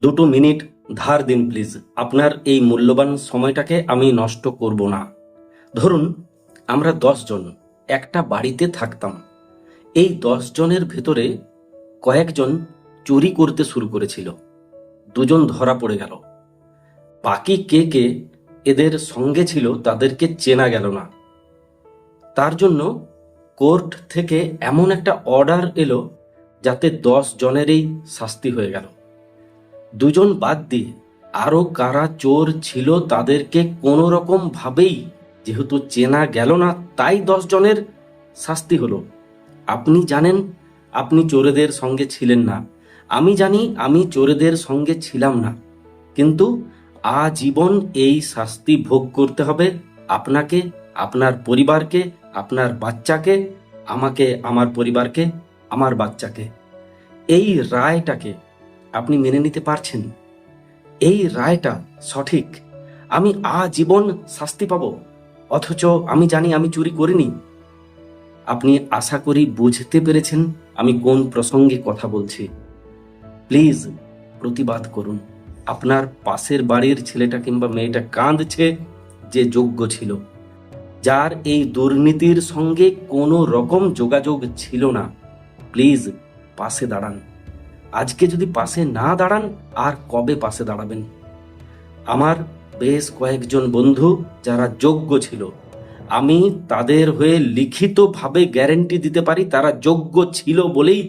দুটো মিনিট ধার দিন প্লিজ। আপনার এই মূল্যবান সময়টাকে আমি নষ্ট করব না। ধরুন আমরা 10 জন একটা বাড়িতে থাকতাম। এই 10 জনের ভেতরে কয়েকজন চুরি করতে শুরু করেছিল, দুজন ধরা পড়ে গেল। বাকি কে কে এদের সঙ্গে ছিল তাদেরকে চেনা গেল না। তার জন্য কোর্ট থেকে এমন একটা অর্ডার এলো যাতে 10 জনেরই শাস্তি হয়ে গেল। দুজন বাদ দিয়ে আরো কারা চোর ছিল তাদেরকে কোনো রকম ভাবেই যেহেতু চেনা গেল না, তাই 10 জনের শাস্তি হলো। আপনি জানেন আপনি চোরেদের সঙ্গে ছিলেন না, আমি জানি আমি চোরেদের সঙ্গে ছিলাম না, কিন্তু আজীবন এই শাস্তি ভোগ করতে হবে আপনাকে, আপনার পরিবারকে, আপনার বাচ্চাকে, আমাকে, আমার পরিবারকে, আমার বাচ্চাকে। এই রায়টাকে আপনি মেনে নিতে পারছেন? এই রায়টা সঠিক? আমি আজীবন শাস্তি পাবো, অথচ আমি জানি আমি চুরি করিনি। আপনি আশা করি বুঝতে পেরেছেন আমি কোন প্রসঙ্গে কথা বলছি। প্লিজ প্রতিবাদ করুন। আপনার পাশের বাড়ির ছেলেটা কিংবা মেয়েটা কাঁদছে, যে যোগ্য ছিল, যার এই দুর্নীতির সঙ্গে কোনো রকম যোগাযোগ ছিল না। প্লিজ পাশে দাঁড়ান। আজকে যদি পাশে না দাঁড়ান আর কবে পাশে দাঁড়াবেন? আমার বেশ কয়েকজন বন্ধু যারা যোগ্য ছিল, আমি তাদের হয়ে লিখিতভাবে গ্যারেন্টি দিতে পারি তারা যোগ্য ছিল বলেই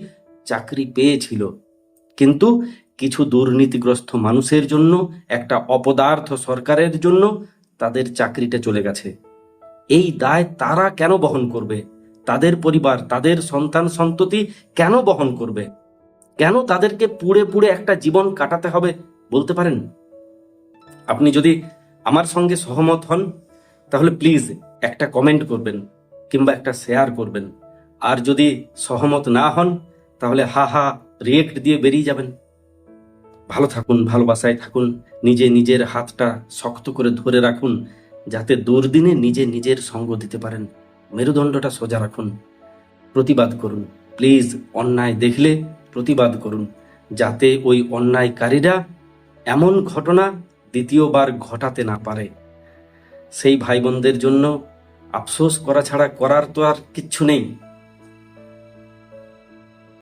চাকরি পেয়েছিল। কিন্তু কিছু দুর্নীতিগ্রস্ত মানুষের জন্য, একটা অপদার্থ সরকারের জন্য তাদের চাকরিটা চলে গেছে। এই দায় তারা কেন বহন করবে? তাদের পরিবার, তাদের সন্তান সন্ততি কেন বহন করবে? কেন তাদেরকে পুড়ে পুড়ে একটা জীবন কাটাতে হবে বলতে পারেন? আপনি যদি আমার সঙ্গে সহমত হন তাহলে প্লিজ একটা কমেন্ট করবেন কিংবা একটা শেয়ার করবেন। আর যদি সহমত না হন তাহলে হা হা রিয়েক্ট দিয়ে বেরিয়ে যাবেন। ভালো থাকুন, ভালোবাসায় থাকুন, নিজের হাতটা শক্ত করে ধরে রাখুন যাতে দুর্দিনে নিজের সঙ্গ দিতে পারেন। মেরুদণ্ডটা সোজা রাখুন, প্রতিবাদ করুন। প্লিজ অন্যায় দেখলে প্রতিবাদ করুন, যাতে ওই অন্যায়কারীরা এমন ঘটনা দ্বিতীয়বার ঘটাতে না পারে। সেই ভাই বোনদের জন্য আফসোস করা ছাড়া করার তো আর কিচ্ছু নেই।